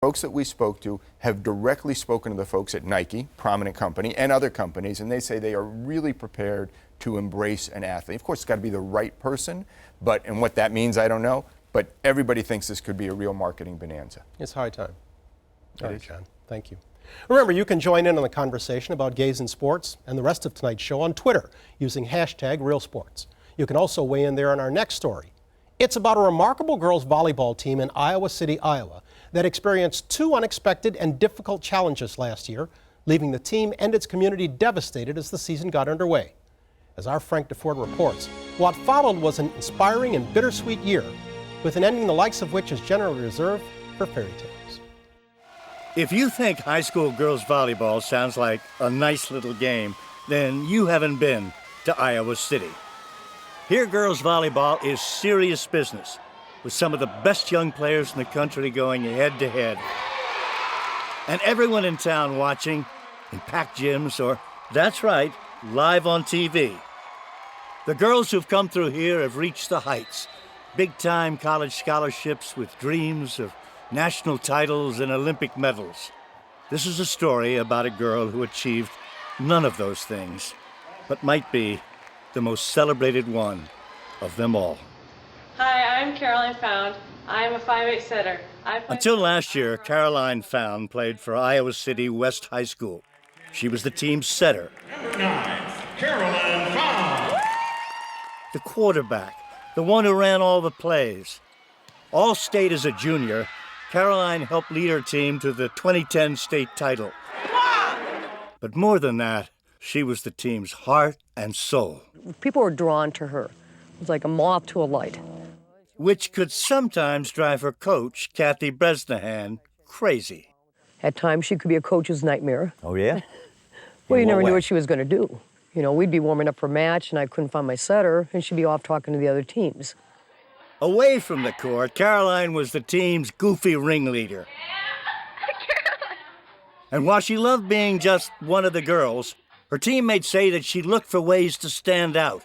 Folks that we spoke to have directly spoken to the folks at Nike, prominent company, and other companies, and they say they are really prepared to embrace an athlete. Of course, it's got to be the right person, and what that means, I don't know, but everybody thinks this could be a real marketing bonanza. It's high time. All right, John. Thank you. Remember, you can join in on the conversation about gays in sports and the rest of tonight's show on Twitter using #RealSports. You can also weigh in there on our next story. It's about a remarkable girls volleyball team in Iowa City, Iowa, that experienced 2 unexpected and difficult challenges last year, leaving the team and its community devastated as the season got underway. As our Frank DeFord reports, what followed was an inspiring and bittersweet year, with an ending the likes of which is generally reserved for fairy tales. If you think high school girls volleyball sounds like a nice little game, then you haven't been to Iowa City. Here, girls volleyball is serious business, with some of the best young players in the country going head-to-head. And everyone in town watching in packed gyms or, that's right, live on TV. The girls who've come through here have reached the heights. Big-time college scholarships with dreams of national titles and Olympic medals. This is a story about a girl who achieved none of those things, but might be the most celebrated one of them all. Hi, I'm Caroline Found. I'm a 5'8" setter. Until last year, Caroline Found played for Iowa City West High School. She was the team's setter. Number 9, Caroline Found. The quarterback, the one who ran all the plays. All state as a junior, Caroline helped lead her team to the 2010 state title. But more than that, she was the team's heart and soul. People were drawn to her. It was like a moth to a light. Which could sometimes drive her coach, Kathy Bresnahan, crazy. At times, she could be a coach's nightmare. Oh, yeah? Well, you never knew what she was going to do. You know, we'd be warming up for a match, and I couldn't find my setter, and she'd be off talking to the other teams. Away from the court, Caroline was the team's goofy ringleader. And while she loved being just one of the girls, her teammates say that she looked for ways to stand out,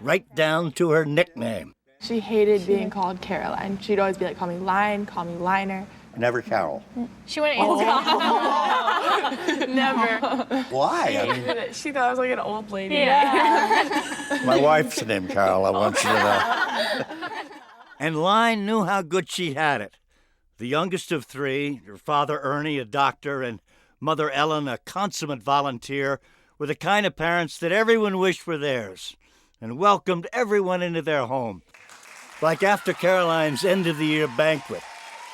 right down to her nickname. She hated being called Caroline. She'd always be like, call me Line, call me Liner. Never Carol. She went Never. Why? I mean, she thought I was like an old lady. Yeah. My wife's named Carol, I want you to know. And Line knew how good she had it. The youngest of 3, her father Ernie, a doctor, and mother Ellen, a consummate volunteer, were the kind of parents that everyone wished were theirs and welcomed everyone into their home. Like after Caroline's end-of-the-year banquet.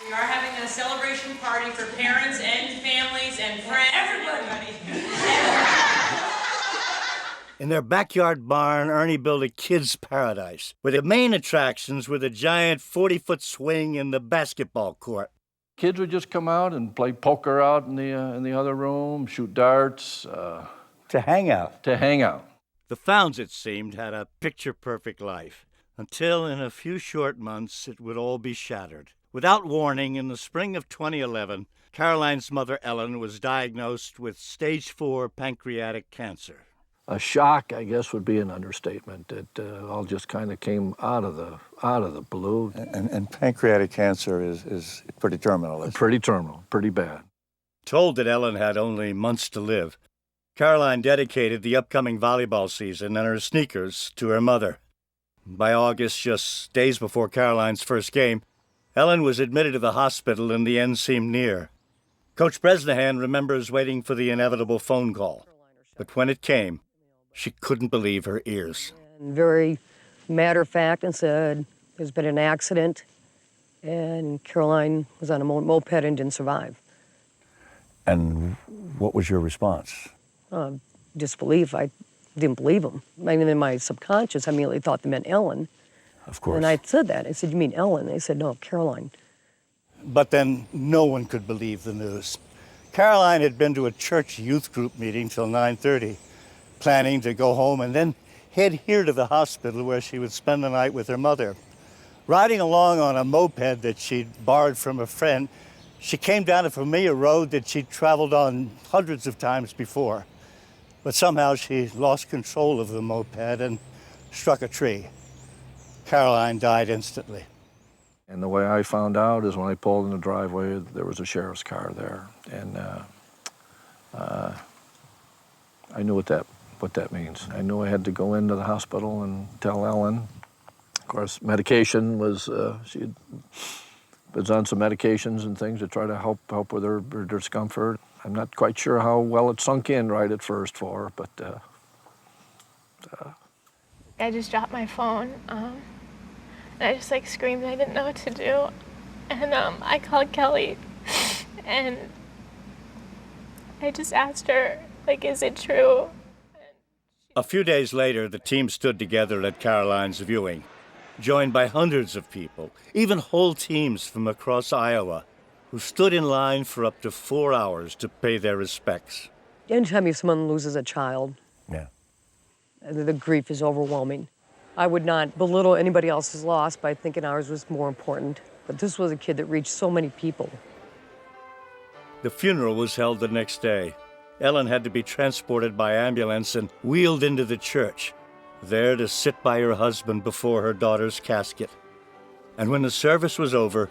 We are having a celebration party for parents and families and friends. Everybody. In their backyard barn, Ernie built a kid's paradise, where the main attractions were the giant 40-foot swing and the basketball court. Kids would just come out and play poker out in the other room, shoot darts. To hang out. To hang out. The Founds, it seemed, had a picture-perfect life, until in a few short months it would all be shattered. Without warning, in the spring of 2011, Caroline's mother Ellen was diagnosed with stage 4 pancreatic cancer. A shock, I guess, would be an understatement. It all just kind of came out of the blue. And pancreatic cancer is pretty terminal. Pretty terminal, pretty bad. Told that Ellen had only months to live, Caroline dedicated the upcoming volleyball season and her sneakers to her mother. By August, just days before Caroline's first game, Ellen was admitted to the hospital and the end seemed near. Coach Bresnahan remembers waiting for the inevitable phone call. But when it came, she couldn't believe her ears. Very matter-of-fact and said, there's been an accident, and Caroline was on a moped and didn't survive. And what was your response? Disbelief. I didn't believe him. I mean, in my subconscious, I immediately thought they meant Ellen. Of course. And I said that. I said, you mean Ellen? They said, no, Caroline. But then no one could believe the news. Caroline had been to a church youth group meeting till 9:30, planning to go home and then head here to the hospital where she would spend the night with her mother. Riding along on a moped that she'd borrowed from a friend, she came down a familiar road that she'd traveled on hundreds of times before. But somehow she lost control of the moped and struck a tree. Caroline died instantly. And the way I found out is when I pulled in the driveway, there was a sheriff's car there. And I knew what that means. I knew I had to go into the hospital and tell Ellen. Of course, medication was, she was on some medications and things to try to help with her discomfort. I'm not quite sure how well it sunk in right at first for her, but I just dropped my phone, and I just like screamed. I didn't know what to do, and I called Kelly, and I just asked her, like, is it true? A few days later, the team stood together at Caroline's viewing, joined by hundreds of people, even whole teams from across Iowa, who stood in line for up to 4 hours to pay their respects. Anytime someone loses a child, Yeah. the grief is overwhelming. I would not belittle anybody else's loss by thinking ours was more important, but this was a kid that reached so many people. The funeral was held the next day. Ellen had to be transported by ambulance and wheeled into the church, there to sit by her husband before her daughter's casket. And when the service was over,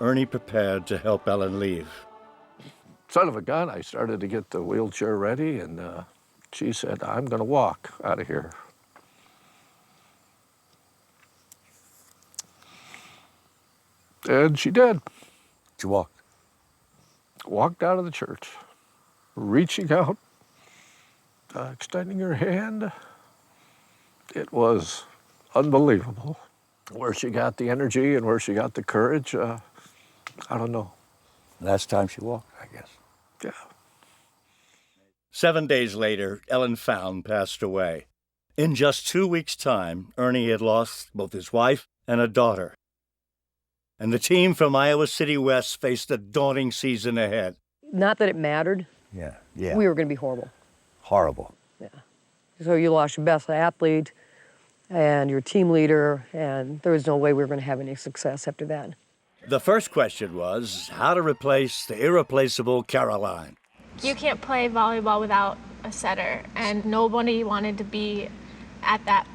Ernie prepared to help Ellen leave. son of a gun, I started to get the wheelchair ready, and she said, I'm going to walk out of here. And she did. She walked. Walked out of the church, reaching out, extending her hand. It was unbelievable. Where she got the energy and where she got the courage, I don't know. Last time she walked, I guess. Yeah. 7 days later, Ellen Found passed away. In just 2 weeks' time, Ernie had lost both his wife and a daughter. And the team from Iowa City West faced a daunting season ahead. Not that it mattered. Yeah. Yeah. We were going to be horrible. Horrible. Yeah. So you lost your best athlete and your team leader, and there was no way we were going to have any success after that. The first question was how to replace the irreplaceable Caroline. You can't play volleyball without a setter, and nobody wanted to be at that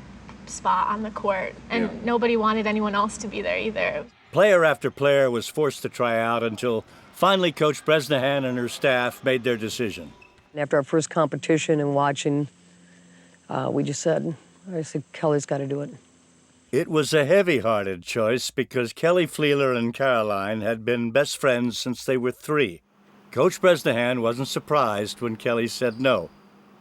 spot on the court, and nobody wanted anyone else to be there either. Player after player was forced to try out until finally Coach Bresnahan and her staff made their decision. After our first competition and watching, I said, Kelly's got to do it. It was a heavy-hearted choice because Kelly Fleeler and Caroline had been best friends since they were 3. Coach Bresnahan wasn't surprised when Kelly said no,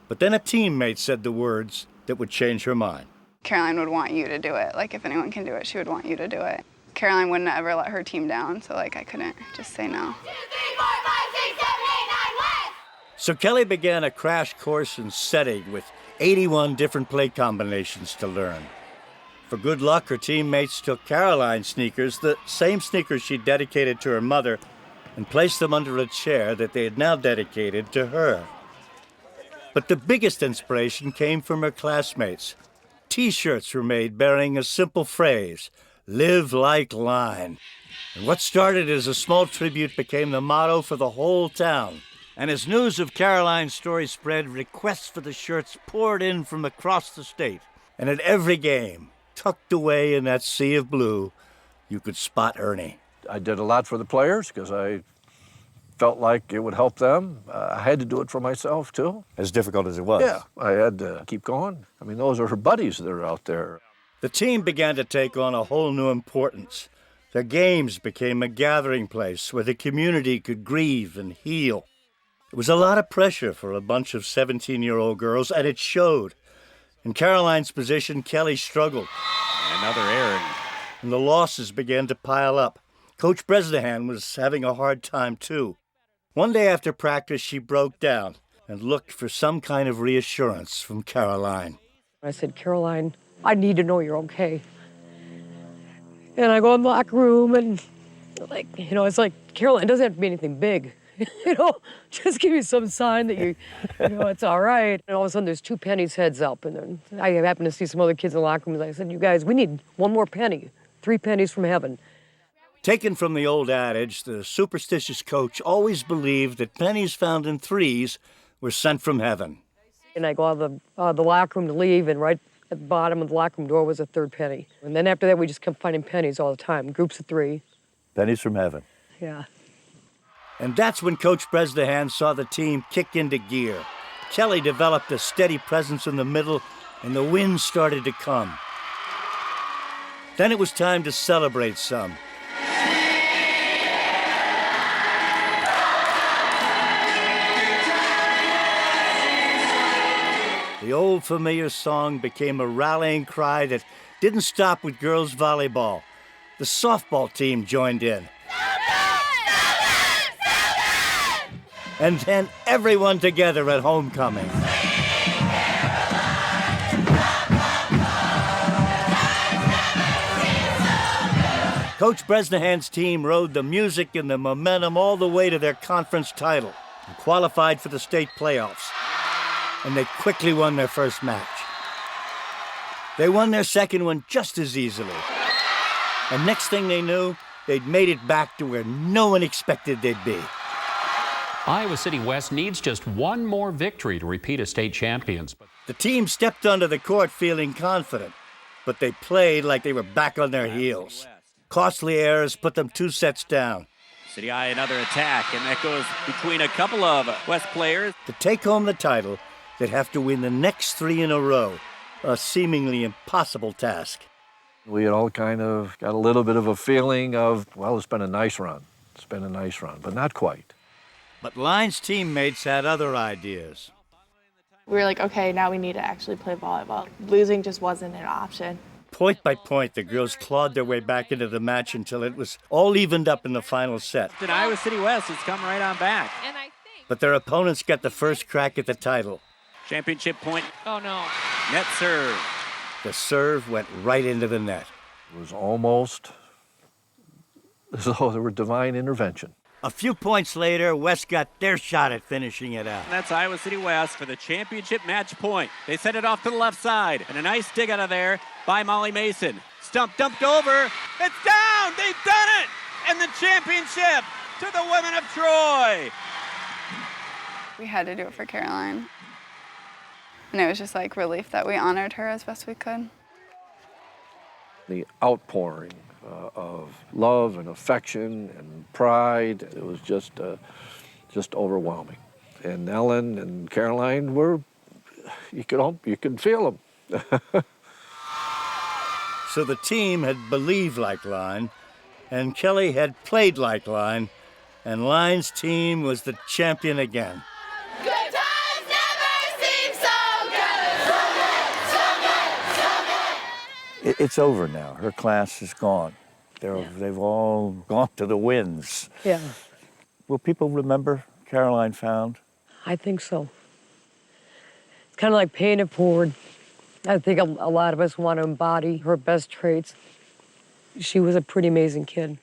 but then a teammate said the words that would change her mind. Caroline would want you to do it. Like, if anyone can do it, she would want you to do it. Caroline wouldn't ever let her team down, so I couldn't just say no. 2, 3, 4, 5, 6, 7, 8, 9, West! So Kelly began a crash course in setting with 81 different play combinations to learn. For good luck, her teammates took Caroline's sneakers, the same sneakers she dedicated to her mother, and placed them under a chair that they had now dedicated to her. But the biggest inspiration came from her classmates. T-shirts were made bearing a simple phrase, "Live like Line." And what started as a small tribute became the motto for the whole town. And as news of Caroline's story spread, requests for the shirts poured in from across the state. And at every game, tucked away in that sea of blue, you could spot Ernie. I did a lot for the players because I felt like it would help them. I had to do it for myself, too. As difficult as it was. Yeah, I had to keep going. I mean, those are her buddies that are out there. The team began to take on a whole new importance. Their games became a gathering place where the community could grieve and heal. It was a lot of pressure for a bunch of 17-year-old girls, and it showed. In Caroline's position, Kelly struggled. Another error. And the losses began to pile up. Coach Bresnahan was having a hard time, too. One day after practice, she broke down and looked for some kind of reassurance from Caroline. I said, Caroline, I need to know you're okay. And I go in the locker room and, it's like, Caroline, it doesn't have to be anything big. Just give me some sign that it's all right. And all of a sudden, there's 2 pennies heads up. And then I happen to see some other kids in the locker room. And I said, you guys, we need 1 more penny, 3 pennies from heaven. Taken from the old adage, the superstitious coach always believed that pennies found in 3s were sent from heaven. And I go out of the locker room to leave, and right At the bottom of the locker room door was a third penny. And then after that, we just kept finding pennies all the time, groups of 3. Pennies from heaven. Yeah. And that's when Coach Bresnahan saw the team kick into gear. Kelly developed a steady presence in the middle, and the wins started to come. Then it was time to celebrate some. The old familiar song became a rallying cry that didn't stop with girls volleyball. The softball team joined in. And then everyone together at homecoming. Coach Bresnahan's team rode the music and the momentum all the way to their conference title and qualified for the state playoffs. And they quickly won their first match. They won their second one just as easily. And next thing they knew, they'd made it back to where no one expected they'd be. Iowa City West needs just one more victory to repeat as state champions. The team stepped onto the court feeling confident, but they played like they were back on their heels. Costly errors put them 2 sets down. City Eye another attack, and that goes between a couple of West players. To take home the title, they'd have to win the next 3 in a row, a seemingly impossible task. We had all kind of got a little bit of a feeling of, well, it's been a nice run. It's been a nice run, but not quite. But Lions teammates had other ideas. We were like, okay, now we need to actually play volleyball. Losing just wasn't an option. Point by point, the girls clawed their way back into the match until it was all evened up in the final set. And Iowa City West has come right on back. But their opponents got the first crack at the title. Championship point. Oh, no. Net serve. The serve went right into the net. It was almost as though there were divine intervention. A few points later, West got their shot at finishing it out. And that's Iowa City West for the championship match point. They set it off to the left side, and a nice dig out of there by Molly Mason. Stump dumped over. It's down! They've done it! And the championship to the women of Troy. We had to do it for Caroline. And it was just like relief that we honored her as best we could. The outpouring of love and affection and pride, it was just overwhelming. And Ellen and Caroline were, you could feel them. So the team had believed like Line, and Kelly had played like Line, and Line's team was the champion again. Good times never seem so good. So good, so good, so good. It's over now. Her class is gone. They've all gone to the winds. Yeah. Will people remember Caroline Found? I think so. It's kind of like paying it forward. I think a lot of us want to embody her best traits. She was a pretty amazing kid.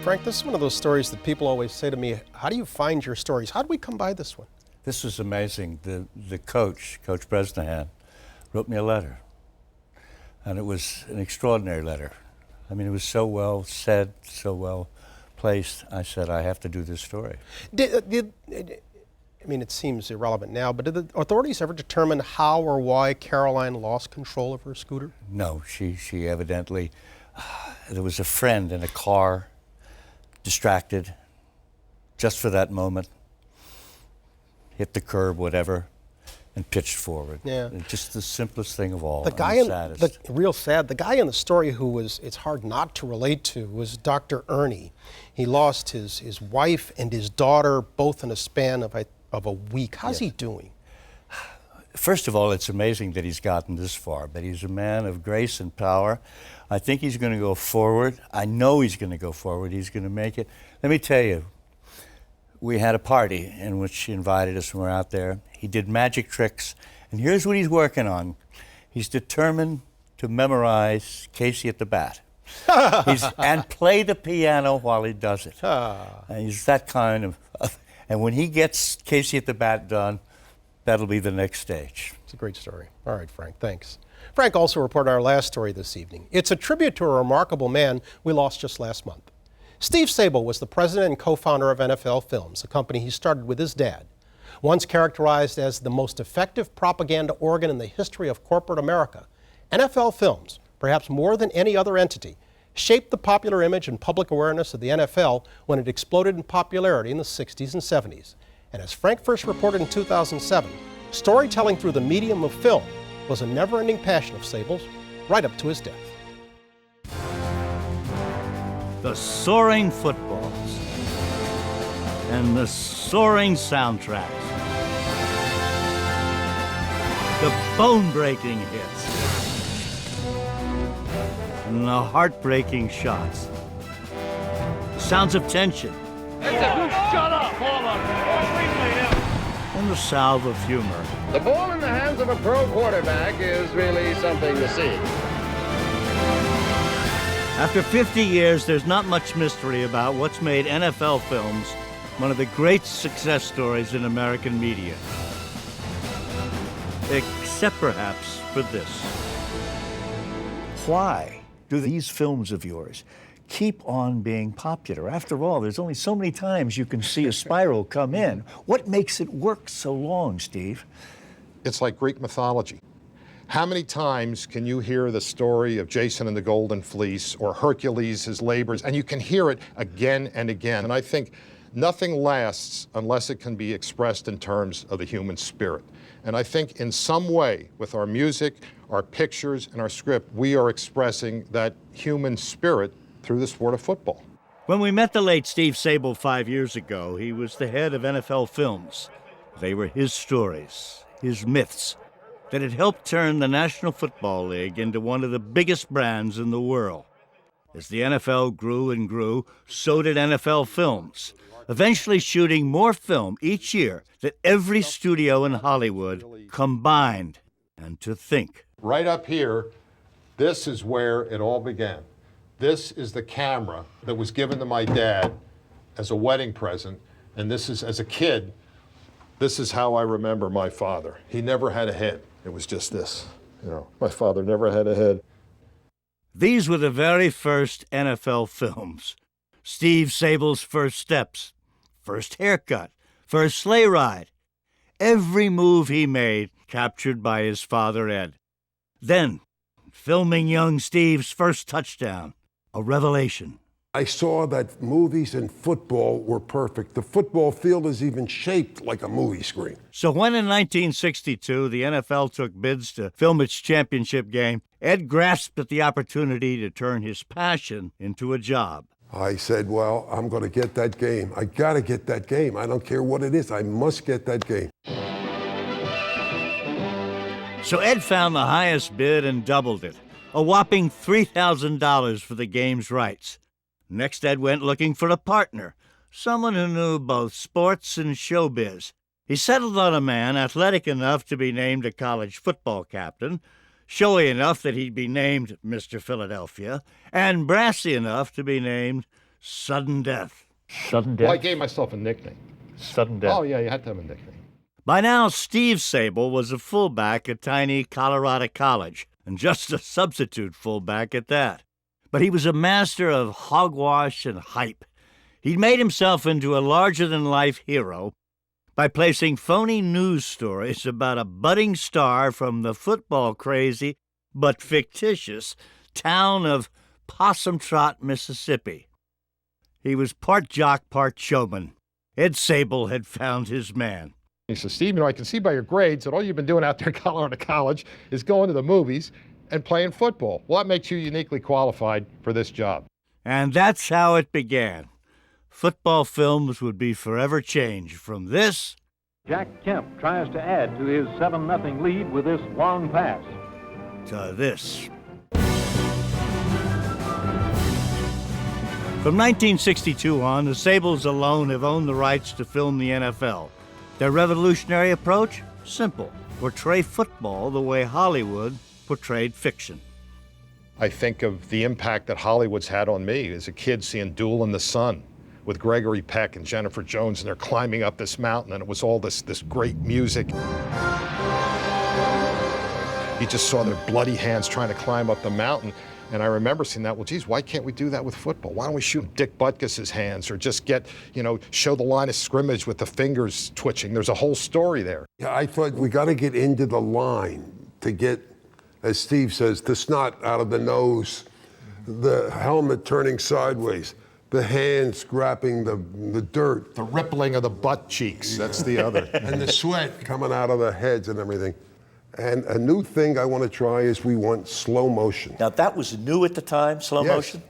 Frank, this is one of those stories that people always say to me, how do you find your stories? How do we come by this one? This was amazing. The coach, Coach Bresnahan, wrote me a letter. And it was an extraordinary letter. I mean, it was so well said, so well placed. I said, I have to do this story. I mean, it seems irrelevant now, but did the authorities ever determine how or why Caroline lost control of her scooter? No, she evidently, there was a friend in a car, distracted, just for that moment, hit the curb, whatever, and pitched forward. Yeah. And just the simplest thing of all. The guy real sad. The guy in the story who it's hard not to relate to was Dr. Ernie. He lost his wife and his daughter both in a span of a week. How's he doing? First of all, it's amazing that he's gotten this far, but he's a man of grace and power. I think he's going to go forward. I know he's going to go forward. He's going to make it. Let me tell you, we had a party in which he invited us and we're out there. He did magic tricks, and here's what he's working on. He's determined to memorize Casey at the Bat. And play the piano while he does it. And he's that kind of, and when he gets Casey at the Bat done, that'll be the next stage. It's a great story. All right, Frank, thanks. Frank also reported our last story this evening. It's a tribute to a remarkable man we lost just last month. Steve Sable was the president and co-founder of NFL Films, a company he started with his dad. Once characterized as the most effective propaganda organ in the history of corporate America, NFL Films, perhaps more than any other entity, shaped the popular image and public awareness of the NFL when it exploded in popularity in the 60s and 70s. And as Frank first reported in 2007, storytelling through the medium of film was a never-ending passion of Sable's right up to his death. The soaring footballs and the soaring soundtracks, the bone-breaking hits and the heartbreaking shots, sounds of tension Shut up, all of you. and the salve of humor. The ball in the hands of a pro quarterback is really something to see. After 50 years, there's not much mystery about what's made NFL Films one of the great success stories in American media. Except perhaps for this. Why do these films of yours keep on being popular? After all, there's only so many times you can see a spiral come in. What makes it work so long, Steve? It's like Greek mythology. How many times can you hear the story of Jason and the Golden Fleece or Hercules, his labors, and you can hear it again and again. And I think nothing lasts unless it can be expressed in terms of the human spirit. And I think in some way, with our music, our pictures, and our script, we are expressing that human spirit through the sport of football. When we met the late Steve Sable 5 years ago, he was the head of NFL Films. They were his stories, his myths, that had helped turn the National Football League into one of the biggest brands in the world. As the NFL grew and grew, so did NFL Films, eventually shooting more film each year than every studio in Hollywood combined. And to think. Right up here, this is where it all began. This is the camera that was given to my dad as a wedding present, and this is, as a kid, this is how I remember my father. He never had a head. It was just this, you know. My father never had a head. These were the very first NFL films. Steve Sable's first steps, first haircut, first sleigh ride. Every move he made captured by his father, Ed. Then, filming young Steve's first touchdown, a revelation. I saw that movies and football were perfect. The football field is even shaped like a movie screen. So when in 1962 the NFL took bids to film its championship game, Ed grasped at the opportunity to turn his passion into a job. I said, well, I'm going to get that game. I got to get that game. I don't care what it is. I must get that game. So Ed found the highest bid and doubled it, a whopping $3,000 for the game's rights. Next, Ed went looking for a partner, someone who knew both sports and showbiz. He settled on a man athletic enough to be named a college football captain, showy enough that he'd be named Mr. Philadelphia, and brassy enough to be named Sudden Death. Sudden Death? Well, I gave myself a nickname. Sudden Death. Oh, yeah, you had to have a nickname. By now, Steve Sable was a fullback at tiny Colorado College, and just a substitute fullback at that. But he was a master of hogwash and hype. He'd made himself into a larger-than-life hero by placing phony news stories about a budding star from the football-crazy but fictitious town of Possum Trot, Mississippi. He was part jock, part showman. Ed Sable had found his man. He said, Steve, you know, I can see by your grades that all you've been doing out there at Colorado College is going to the movies and playing football. Well, that makes you uniquely qualified for this job. And that's how it began. Football Films would be forever changed from this. Jack Kemp tries to add to his 7-0 lead with this long pass. To this. From 1962 on, the Sables alone have owned the rights to film the NFL. Their revolutionary approach? Simple. Portray football the way Hollywood portrayed fiction. I think of the impact that Hollywood's had on me as a kid seeing Duel in the Sun with Gregory Peck and Jennifer Jones, and they're climbing up this mountain, and it was all this great music. You just saw their bloody hands trying to climb up the mountain. And I remember seeing that, well, geez, why can't we do that with football? Why don't we shoot Dick Butkus's hands or just get, show the line of scrimmage with the fingers twitching? There's a whole story there. Yeah, I thought we got to get into the line to get, as Steve says, the snot out of the nose, the helmet turning sideways, the hands grabbing the dirt. The rippling of the butt cheeks, that's the other. And the sweat coming out of the heads and everything. And a new thing I want to try is we want slow motion. Now that was new at the time, slow motion?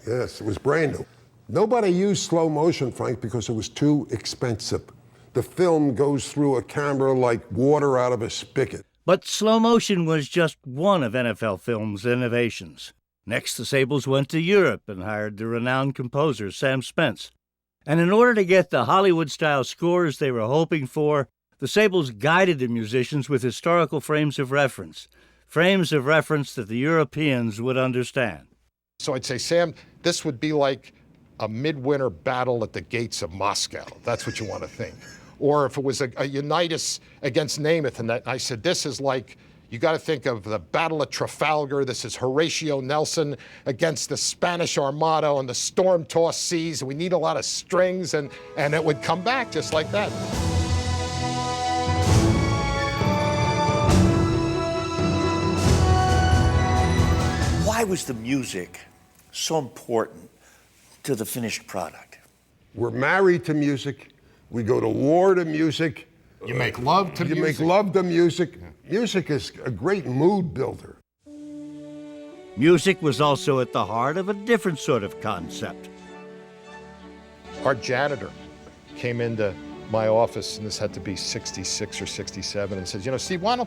Yes, it was brand new. Nobody used slow motion, Frank, because it was too expensive. The film goes through a camera like water out of a spigot. But slow motion was just one of NFL Film's innovations. Next, the Sables went to Europe and hired the renowned composer Sam Spence. And in order to get the Hollywood-style scores they were hoping for, the Sables guided the musicians with historical frames of reference that the Europeans would understand. So I'd say, Sam, this would be like a midwinter battle at the gates of Moscow. That's what you want to think. Or if it was a Unitas against Namath, and I said, this is like, you got to think of the Battle of Trafalgar. This is Horatio Nelson against the Spanish Armada on the storm-tossed seas. We need a lot of strings, and it would come back just like that. Why was the music so important to the finished product? We're married to music. We go to war to music. You make love to music. You make love to music. Music is a great mood builder. Music was also at the heart of a different sort of concept. Our janitor came into my office, and this had to be 66 or 67, and says, Steve, why don't